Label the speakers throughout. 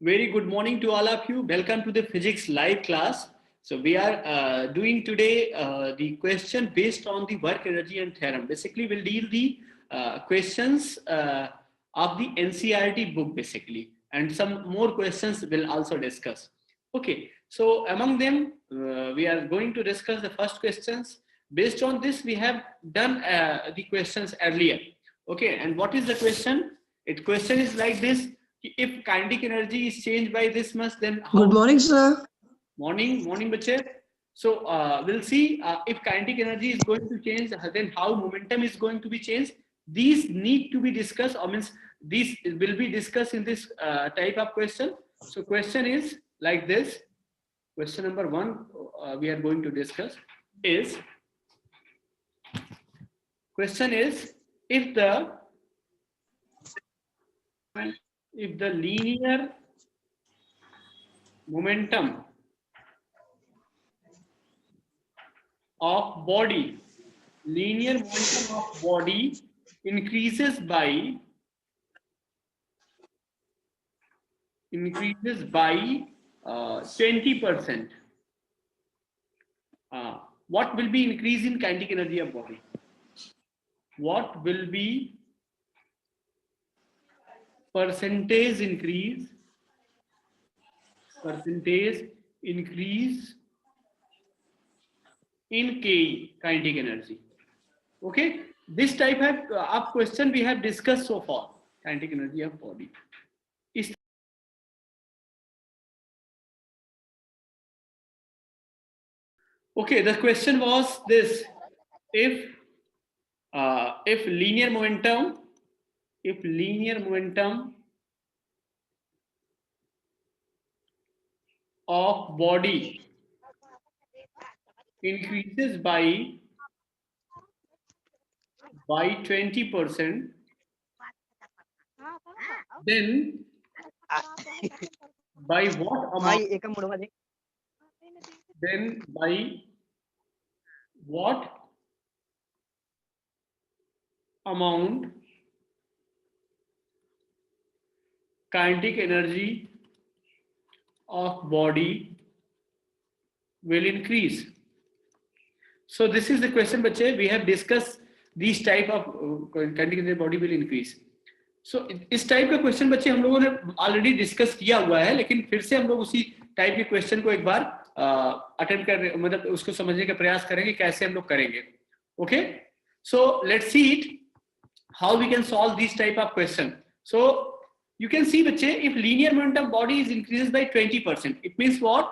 Speaker 1: Very good morning to all of you. Welcome to the physics live class. So we are doing today the question based on the work energy and theorem. Basically, we'll deal the questions of the NCERT book basically, and some more questions we'll also discuss. Okay, so among them, we are going to discuss the first questions. Based on this, we have done the questions earlier. Okay, and what is the question? It question is like this: if kinetic energy is changed by this much, then how?
Speaker 2: Good morning, sir.
Speaker 1: Morning, bache. So we'll see if kinetic energy is going to change, then how momentum is going to be changed. These need to be discussed, or means these will be discussed in this type of question. So question is like this. Question number one we are going to discuss is, question is, if the linear momentum of body, increases by 20%. What will be increase in kinetic energy of body? What will be percentage increase in K kinetic energy? Okay, this type of question we have discussed so far. Kinetic energy of body. Okay, the question was this: if linear momentum of body increases by 20%, then by what amount? Then by what amount kinetic energy of body will increase? So this is the question, bache. We have discussed these type of kinetic energy body will increase. So इस type का question बच्चे हम लोगों ने already discuss किया हुआ है, लेकिन फिर से हम लोग उसी टाइप के क्वेश्चन को एक बार अटेम्प्ट कर, मतलब उसको समझने का प्रयास करेंगे कैसे हम लोग करेंगे. Okay, so let's see it how we can solve this type of question. So you can see, bache, if linear momentum body is increased by 20%, it means what?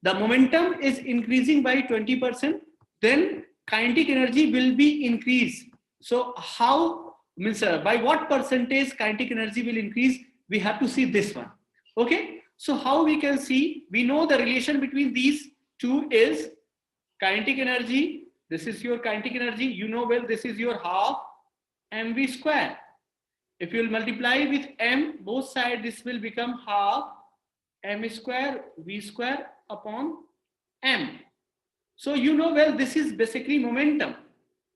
Speaker 1: The momentum is increasing by 20%, then kinetic energy will be increased. So how, means by what percentage kinetic energy will increase? We have to see this one. Okay, so how we can see? We know the relation between these two is kinetic energy. This is your kinetic energy. You know well, this is your half mv square. If you will multiply with m both sides, this will become half m square v square upon m. So you know well, this is basically momentum.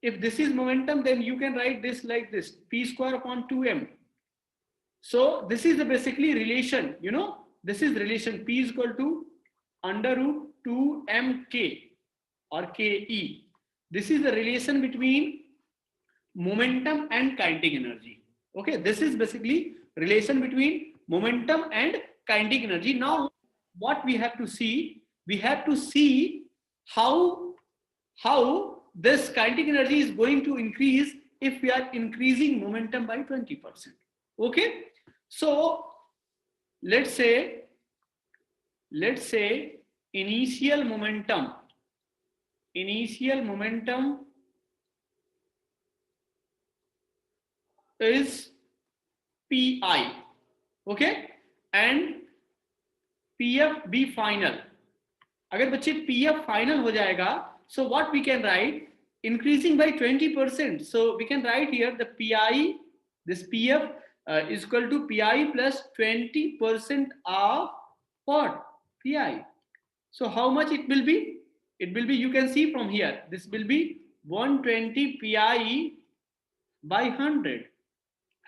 Speaker 1: If this is momentum, then you can write this like this: p square upon 2m. So this is the basically relation, you know, this is relation. P is equal to under root 2mk or ke. This is the relation between momentum and kinetic energy. Okay, this is basically relation between momentum and kinetic energy. Now what we have to see, how this kinetic energy is going to increase if we are increasing momentum by 20%. Okay, so let's say initial momentum is pi, okay, and pf be final. अगर बच्चे pf final हो जाएगा, so what we can write? Increasing by 20%. So we can write here the pi, this pf is equal to pi plus 20% of what? Pi. So how much it will be? It will be, you can see from here, this will be 120 pi by 100.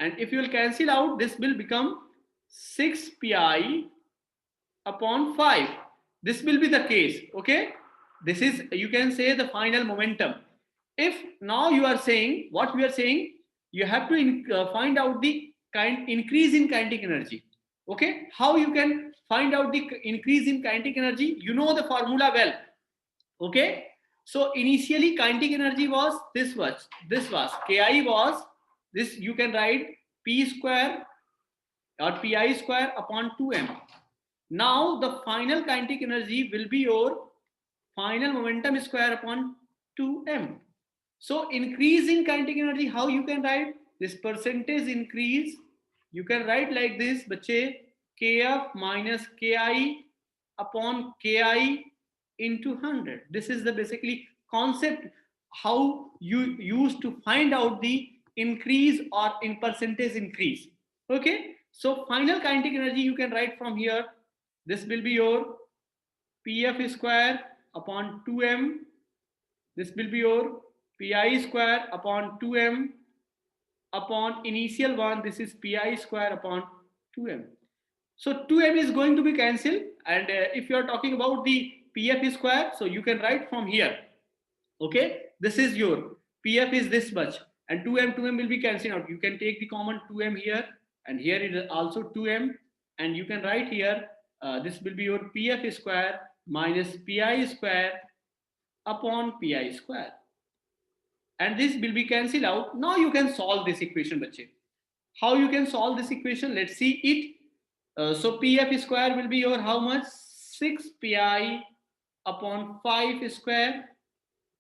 Speaker 1: And if you will cancel out, this will become 6 pi upon 5. This will be the case. Okay, this is, you can say, the final momentum. If now you are saying, what we are saying, you have to find out the increase in kinetic energy. Okay, how you can find out the increase in kinetic energy? You know the formula well. Okay, so initially kinetic energy was this much. This was Ki was this. You can write P square or Pi square upon 2m. Now the final kinetic energy will be your final momentum square upon 2m. So increase in kinetic energy, how you can write this percentage increase? You can write like this, bache, kf minus ki upon ki into 100. This is the basically concept how you use to find out the increase or in percentage increase. Okay, so final kinetic energy you can write from here. This will be your pf square upon 2m. This will be your pi square upon 2m upon initial one. This is pi square upon 2m. So 2m is going to be cancelled, and if you are talking about the pf square, so you can write from here. Okay, this is your pf is this much, and 2m will be cancelled out. You can take the common 2m here, and here it is also 2m, and you can write here this will be your pf square minus pi square upon pi square, and this will be cancelled out. Now you can solve this equation, bache. How you can solve this equation? Let's see it. So pf square will be your how much? 6 pi upon 5 square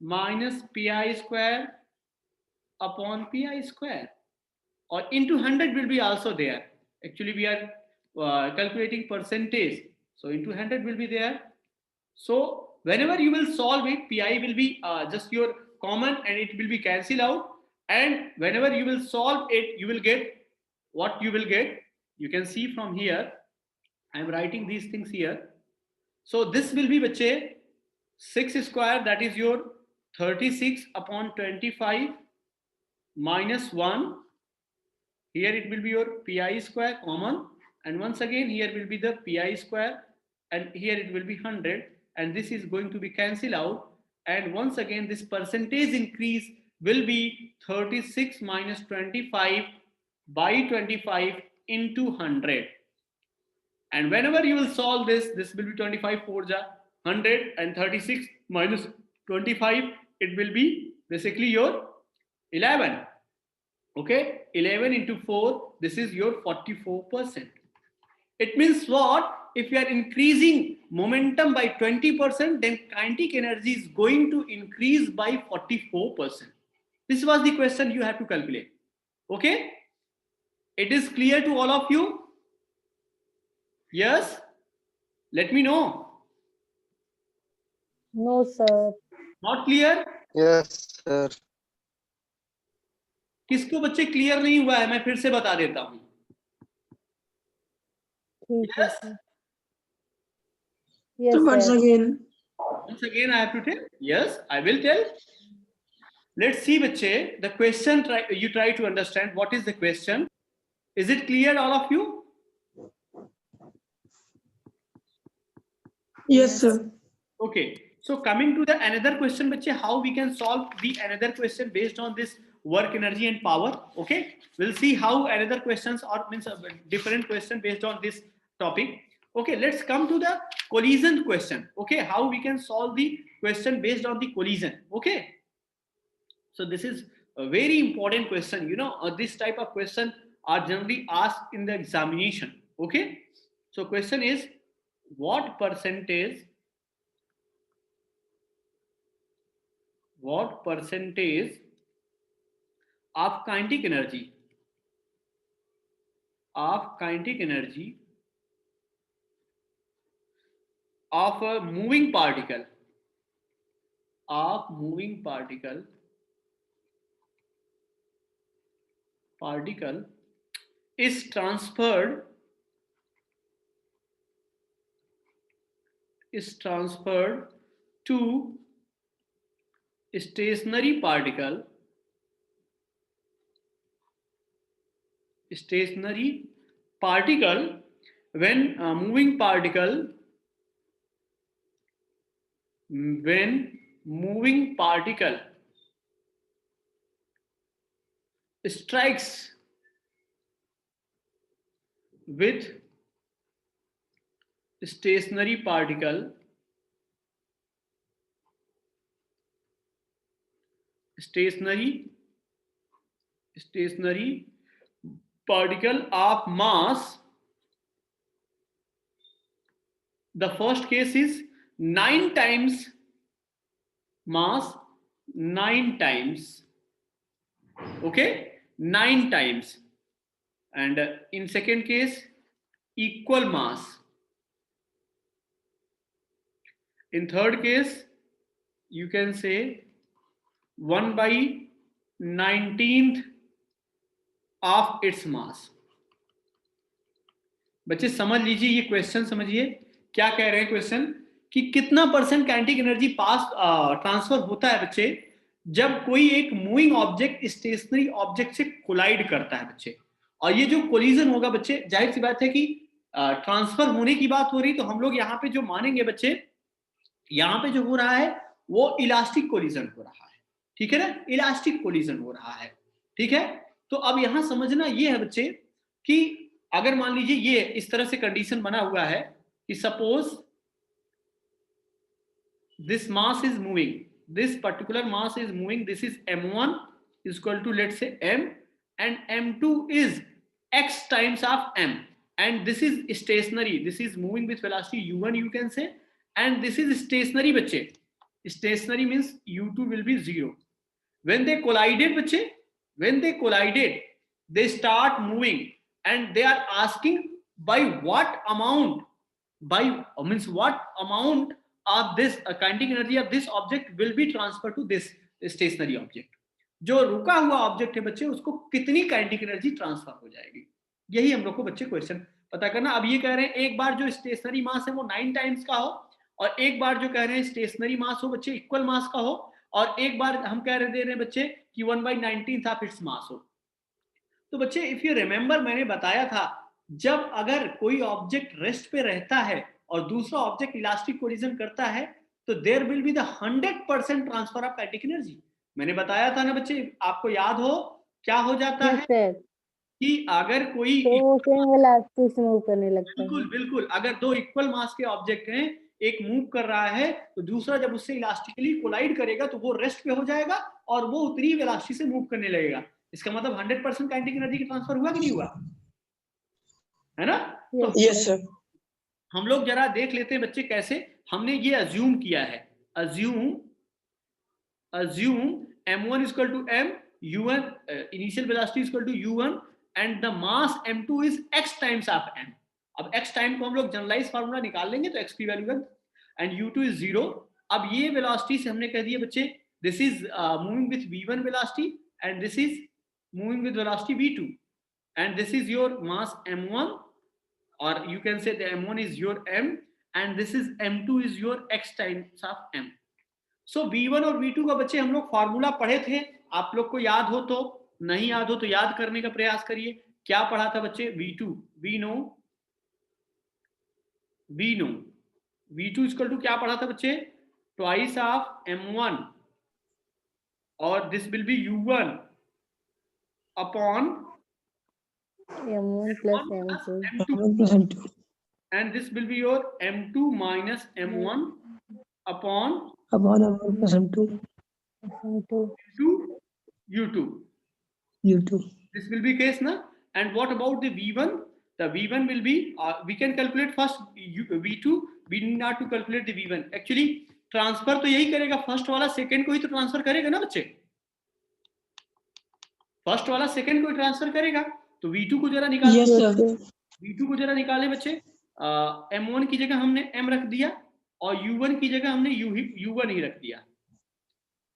Speaker 1: minus pi square upon pi square, or into 100 will be also there. Actually we are calculating percentage, so into 100 will be there. So whenever you will solve it, pi will be just your common, and it will be cancelled out. And whenever you will solve it, you will get what you will get. You can see from here, I am writing these things here. So this will be, bache, 6 square, that is your 36 upon 25 minus 1. Here it will be your pi square common, and once again here will be the pi square, and here it will be 100, and this is going to be cancelled out. And once again this percentage increase will be 36 minus 25 by 25 into 100. And whenever you will solve this, this will be 25 4 ja 100, and 36 minus 25, it will be basically your 11. Okay, 11 into 4, this is your 44%. It means what? If you are increasing momentum by 20%, then kinetic energy is going to increase by 44%. This was the question you have to calculate. Okay, it is clear to all of you? Yes, let me know.
Speaker 2: No, sir.
Speaker 1: Not clear?
Speaker 3: Yes, sir.
Speaker 1: किसको बच्चे clear नहीं हुआ है? मैं फिर से बता देता हूं.
Speaker 2: ठीक है
Speaker 1: Yes?
Speaker 2: Sir. Yes,
Speaker 4: So once
Speaker 2: sir.
Speaker 4: again,
Speaker 1: Once again I have to tell? Yes, I will tell. Let's see, bache, the question, you try to understand what is the question. Is it clear, all of you?
Speaker 4: yes, sir.
Speaker 1: Okay, so coming to the another question, bache, how we can solve the another question based on this work, energy and power. Okay, we'll see how another questions, or means a different question based on this topic. Okay, let's come to the collision question. Okay, how we can solve the question based on the collision. Okay, so this is a very important question. You know, this type of question are generally asked in the examination. Okay, so question is, what percentage of kinetic energy of a moving particle is transferred to stationary particle when moving particle strikes with stationary particle, stationary particle of mass, the first case is 9 times mass, 9 times, okay, 9 times, and in second case equal mass, in third case you can say 1/19 of its mass. बच्चे समझ लीजिए, ये question समझिए क्या कह रहे हैं question, कि कितना परसेंट काइनेटिक एनर्जी पास ट्रांसफर होता है बच्चे जब कोई एक मूविंग ऑब्जेक्ट स्टेशनरी ऑब्जेक्ट से कोलाइड करता है बच्चे। और ये जो कोलिजन होगा बच्चे, जाहिर सी बात है कि ट्रांसफर होने की बात हो रही, तो हम लोग यहाँ पे जो मानेंगे बच्चे, यहाँ पे जो हो रहा है वो इलास्टिक कोलिजन हो रहा है, ठीक है ना, इलास्टिक कोलिजन हो रहा है, ठीक है। तो अब यहां समझना ये है बच्चे कि अगर मान लीजिए ये इस तरह से कंडीशन बना हुआ है कि suppose this mass is moving, this particular mass is moving, this is m1 is equal to let's say m, and m2 is x times of m, and this is stationary, this is moving with velocity u1 you can say, and this is stationary बच्चे, stationary means u2 will be 0. When they collided बच्चे, when they collided they start moving and they are asking by what amount, by means what amount of this kinetic energy of this object will be transferred to this stationary object. जो रुका हुआ object है बच्चे उसको कितनी kinetic energy transfer हो जाएगी, यही हम लोग को बच्चे क्वेश्चन पता करना। अब ये कह रहे हैं एक बार जो स्टेशनरी मास है वो 9 टाइम्स का हो, और एक बार जो कह रहे हैं स्टेशनरी मास हो बच्चे इक्वल मास का हो, और एक बार हम कह रहे दे रहे हैं बच्चे कि 1/19 ऑफ इट्स मास हो। तो बच्चे इफ यू रिमेंबर मैंने बताया था जब अगर कोई ऑब्जेक्ट रेस्ट पे रहता है और दूसरा ऑब्जेक्ट इलास्टिक कोलिजन करता है तो there will be the 100% transfer of kinetic energy. मैंने बताया था ना बच्चे, आपको याद हो क्या हो जाता है कि अगर कोई
Speaker 2: तो सेम वेलोसिटी से मूव करने लगता है।
Speaker 1: बिल्कुल बिल्कुल, अगर दो इक्वल मास के ऑब्जेक्ट हैं, एक मूव कर रहा है तो दूसरा जब उससे इलास्टिकली कोलाइड करेगा तो वो रेस्ट पे हो जाएगा और वो उतनी वेलोसिटी से मूव करने लगेगा। इसका मतलब 100% काइनेटिक एनर्जी की ट्रांसफर हुआ कि नहीं हुआ, है ना। तो
Speaker 2: यस सर।
Speaker 1: हम लोग जरा देख लेते हैं बच्चे कैसे हमने ये अज्यूम किया है। Assume m1 is equal to m, u1 initial velocity is equal to u1 and the mass m2 is x times of m। अब x टाइम को हम लोग जनरलाइज फार्मूला निकाल लेंगे तो x की वैल्यू एंड u2 इज 0। अब ये वेलोसिटी से हमने कह दिया बच्चे this is moving with v1 velocity and this is moving with velocity v2 and this is your mass m1, or you can say the m1 is your m and this is m2 is your x times of m। so v1 और v2 का बच्चे हम लोग formula पढ़े थे, आप लोग को याद हो तो, नहीं याद हो तो याद करने का प्रयास करिए। क्या पढ़ा था बच्चे, v2 इक्वल टू क्या पढ़ा था बच्चे, ट्वाइस ऑफ m1 और this will be u1 upon
Speaker 2: m1 plus m2
Speaker 1: and this will be your m2 minus m1 upon
Speaker 2: m1 plus m2
Speaker 1: into u2. This will be case na. And what about the v1? The v1 will be we can calculate first v2, we need not to calculate the v1। actually transfer तो यही करेगा, first वाला second को ही तो transfer करेगा ना बच्चे, first वाला सेकंड को ही ट्रांसफर करेगा। तो v2 को जरा निकाल,
Speaker 2: yes,
Speaker 1: v2 को जरा निकाले बच्चे। m1 की जगह हमने m रख दिया और u1 की जगह हमने u1 ही रख दिया,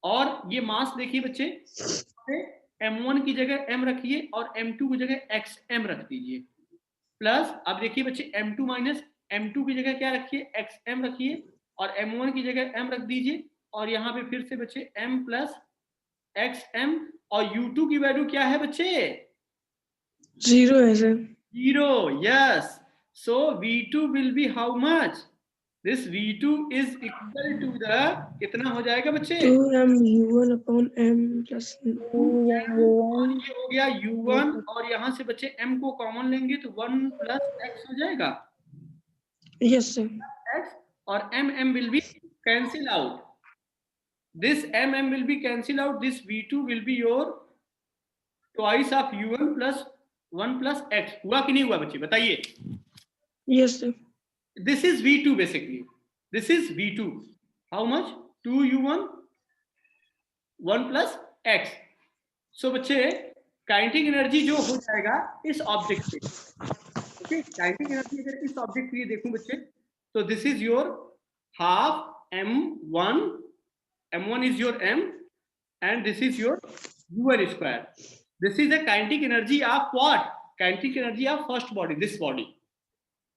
Speaker 1: और ये मास देखिए बच्चे m1 की जगह m रखिए और m2 की जगह xm रख दीजिए, प्लस अब देखिए बच्चे m2 माइनस m2 की जगह क्या रखिए, xm रखिए, और m1 की जगह m रख दीजिए, और यहाँ पे फिर से बच्चे m प्लस xm, और u2 की वैल्यू क्या है बच्चे,
Speaker 2: 0 है sir,
Speaker 1: 0। Yes, So V2 will be how much? This V2 is equal to the कितना हो जाएगा बच्चे?
Speaker 2: 2m upon m plus
Speaker 1: और ये हो गया U1 और यहाँ से बच्चे M को कॉमन लेंगे तो 1 plus X हो जाएगा.
Speaker 2: yes sir.
Speaker 1: X और M will be cancel out. This M will be cancel out. This V2 will be your twice of U1 plus 1 plus X. हुआ कि नहीं हुआ बच्चे बताइए?
Speaker 2: Yes sir.
Speaker 1: This is V2 basically. This is V2. How much? 2U1 1 plus X. So बच्चे kinetic energy जो हो जाएगा इस ऑब्जेक्ट पे. ओके, काइनेटिक एनर्जी अगर इस ऑब्जेक्ट के लिए देखूं बच्चे तो this is your half m1. m1 is your m and this is your u1 square. This is the kinetic energy of what? Kinetic energy of first body, this body.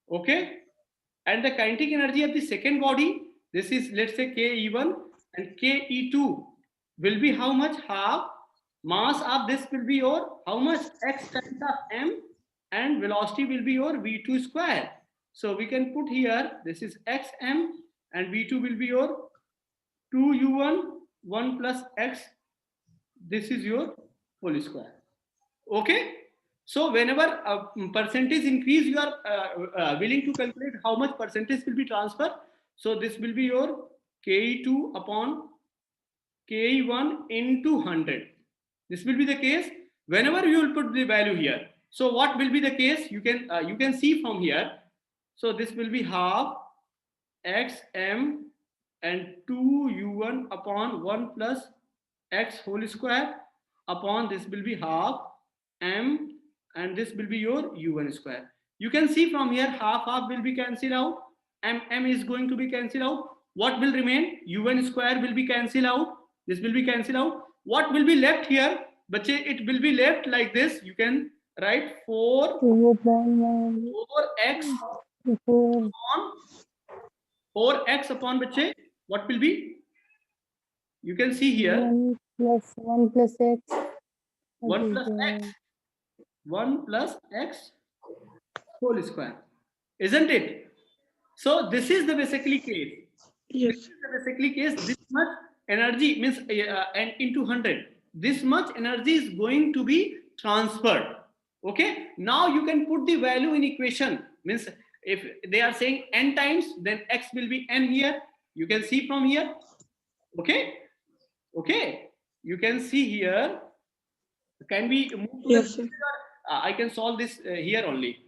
Speaker 1: Okay, and the kinetic energy of the second body, this is let's say ke1 and ke2 will be how much? Half. Mass of this will be your how much? X times of m and velocity will be your v2 square. So we can put here this is xm and v2 will be your 2u1 1 plus x. This is your whole square. Okay, so whenever a percentage increase you are willing to calculate how much percentage will be transferred. So this will be your ke2 upon ke1 into 100. This will be the case whenever you will put the value here. So what will be the case? You can see from here. So this will be half xm and 2u1 upon 1 plus x whole square upon this will be half m and this will be your u1 square. You can see from here half will be cancelled out. M is going to be cancelled out. What will remain? u1 square will be cancelled out. This will be cancelled out. What will be left here? Bache, it will be left like this. You can write 4x upon 4x upon bache. What will be? You can see here
Speaker 2: 1 plus x
Speaker 1: 1 plus x 1 plus x whole square, isn't it? So this is the basically case.
Speaker 2: Yes.
Speaker 1: This is the basically case. This much energy means and into 100. This much energy is going to be transferred. Okay. Now you can put the value in equation. Means if they are saying n times, then x will be n here. You can see from here. Okay. Okay. You can see here. Can we move to
Speaker 2: Yes,
Speaker 1: the I can solve this here only.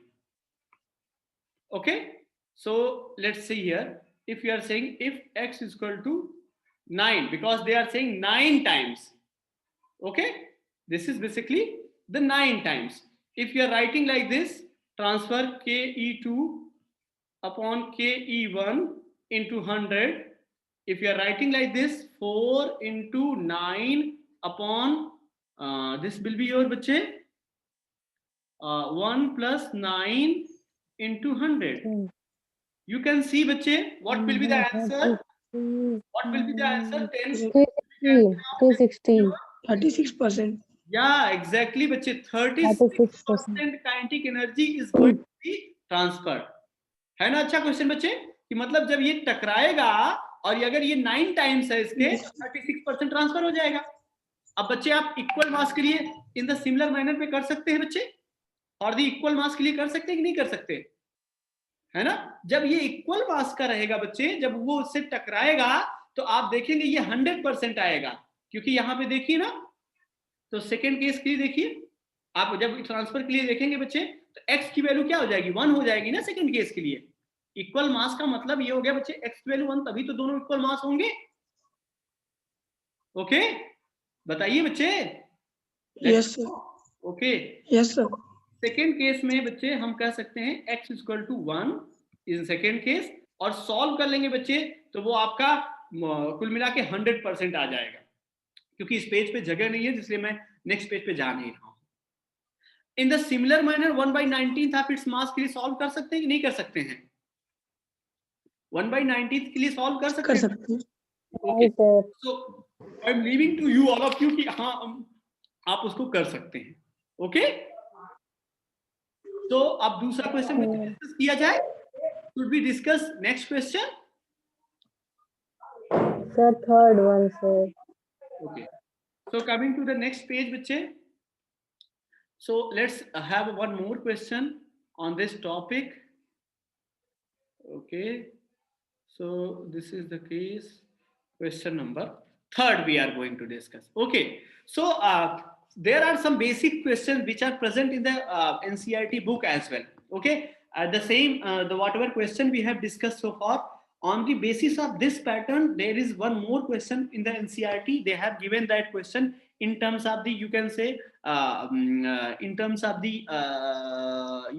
Speaker 1: Okay. So let's see here. If you are saying if x is equal to 9, because they are saying 9 times. Okay. This is basically the 9 times. If you are writing like this, transfer ke2 upon ke1 into 100. If you are writing like this, 4 into 9 upon this will be your bache 1 plus 9 into 100. You can see bache what will be the answer? What will be the answer?
Speaker 2: 260
Speaker 3: 36%.
Speaker 1: Yeah, exactly bache. 36% kinetic energy is going to be transferred. है ना? अच्छा question बच्चे कि मतलब जब ये टकराएगा और ये अगर ये 9 टाइम्स है इसके 36% ट्रांसफर हो जाएगा. अब बच्चे आप इक्वल मास के लिए इन द सिमिलर मैनर पे कर सकते हैं बच्चे, और दी इक्वल मास के लिए कर सकते हैं कि नहीं कर सकते, है ना? जब ये इक्वल मास का रहेगा बच्चे, जब वो उससे टकराएगा तो आप देखेंगे ये 100% आएगा, क्योंकि यहाँ पे देखिए ना, तो सेकेंड केस के लिए देखिए आप जब ट्रांसफर के लिए देखेंगे बच्चे तो x की वैल्यू क्या हो जाएगी? 1 हो जाएगी ना सेकंड केस के लिए. इक्वल मास का मतलब ये हो गया बच्चे x की वैल्यू 1, तभी तो दोनों इक्वल मास होंगे. ओके, बताइए बच्चे.
Speaker 3: Yes sir.
Speaker 1: Okay,
Speaker 3: Yes sir.
Speaker 1: Second case में बच्चे हम कह सकते हैं x equal to 1 in second case, और सॉल्व कर लेंगे बच्चे तो वो आपका कुल मिला के 100% आ जाएगा. क्योंकि इस पेज पे जगह नहीं है इसलिए मैं नेक्स्ट पेज पे जा नहीं रहा हूं. इन द सिमिलर मैनर 1/19 आप इट्स मास के लिए सॉल्व कर सकते हैं कि नहीं कर सकते हैं? 1/19 के लिए सॉल्व कर सकते हैं. Okay, so I am leaving to you all of you कि हाँ आप उसको कर सकते हैं. ओके, तो अब दूसरा क्वेश्चन डिस्कस किया जाए. Should we discuss next question?
Speaker 2: Sir, third one, sir.
Speaker 1: Okay. So coming to the next page, bache. So let's have one more question on this topic. Okay. So this is the case. Question number third we are going to discuss. Okay. So there are some basic questions which are present in the NCERT book as well. Okay. The same, the whatever question we have discussed so far, on the basis of this pattern, there is one more question in the NCERT. They have given that question in terms of the, you can say, in terms of the,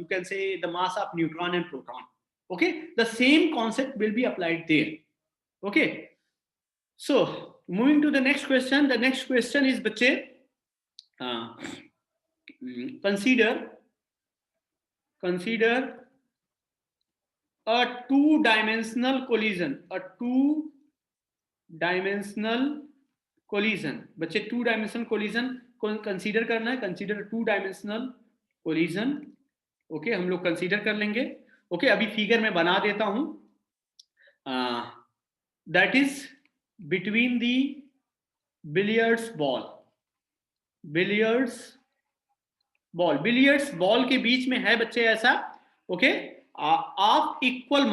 Speaker 1: you can say the mass of neutron and proton. Okay. The same concept will be applied there. Okay. So moving to the next question. The next question is, bache, consider a two-dimensional collision. A two-dimensional collision. बच्चे two-dimensional collision को consider करना है. Consider a two-dimensional collision. Okay, हम लोग consider कर लेंगे. Okay, अभी figure में बना देता हूँ. That is between the billiards ball. Billiards ball के बीच में है बच्चे ऐसा. ओके, ऑफ इक्वल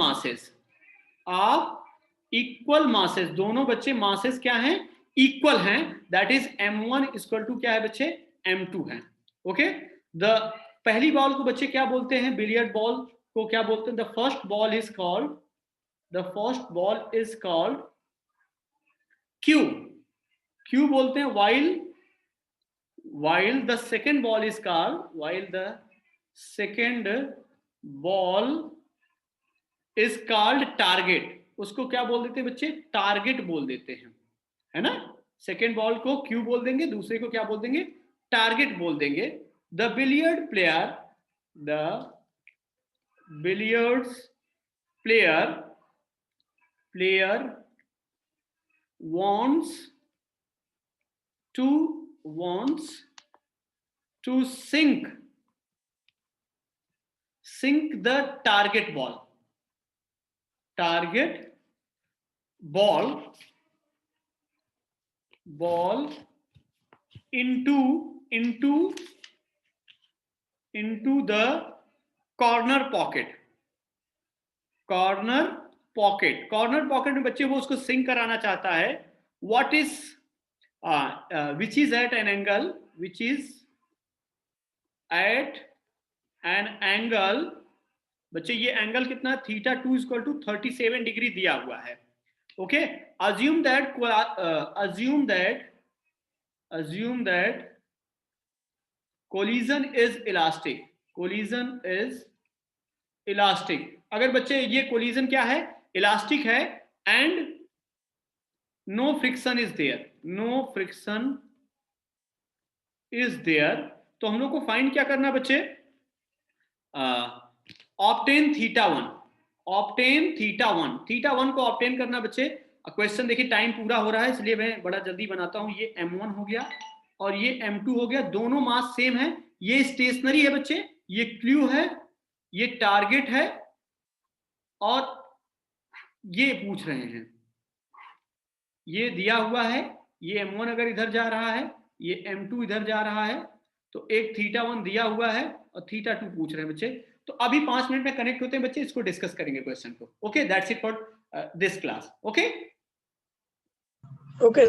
Speaker 1: मासेस, दोनों बच्चे मासेस क्या हैं, इक्वल हैं. That is m1 equal to क्या है बच्चे, m2 है. ओके, द पहली बॉल को बच्चे क्या बोलते हैं, बिलियर्ड बॉल को क्या बोलते हैं, the first ball is called Q बोलते हैं. while the second ball is called target. उसको क्या बोल देते हैं बच्चे, टारगेट बोल देते हैं, है ना. सेकेंड बॉल को क्यू बोल देंगे, दूसरे को क्या बोल देंगे, टारगेट बोल देंगे. The billiards player wants to sink the target ball into the corner pocket. Corner pocket में बच्चे वो उसको सिंक कराना चाहता है. What is which is at an angle, बच्चे ये एंगल कितना, θ2 इक्वल टू 37 डिग्री दिया हुआ है. Okay, assume that collision is elastic. अगर बच्चे ये collision क्या है, इलास्टिक है, and no friction is there, तो हम लोग को फाइंड क्या करना है बच्चे, ऑब्टेन θ1 को ऑब्टेन करना बच्चे. क्वेश्चन देखिए, टाइम पूरा हो रहा है इसलिए मैं बड़ा जल्दी बनाता हूं. ये m1 हो गया और ये m2 हो गया, दोनों मास सेम है. ये स्टेशनरी है बच्चे, ये क्लू है, ये टारगेट है, और ये पूछ रहे हैं, ये दिया हुआ है. ये m1 अगर इधर जा रहा है, ये m2 इधर जा रहा है, तो एक θ1 दिया हुआ है और θ2 पूछ रहे हैं बच्चे. तो अभी 5 मिनट में कनेक्ट होते हैं बच्चे, इसको डिस्कस करेंगे क्वेश्चन को. Okay, that's it for this class. Okay.
Speaker 3: Okay.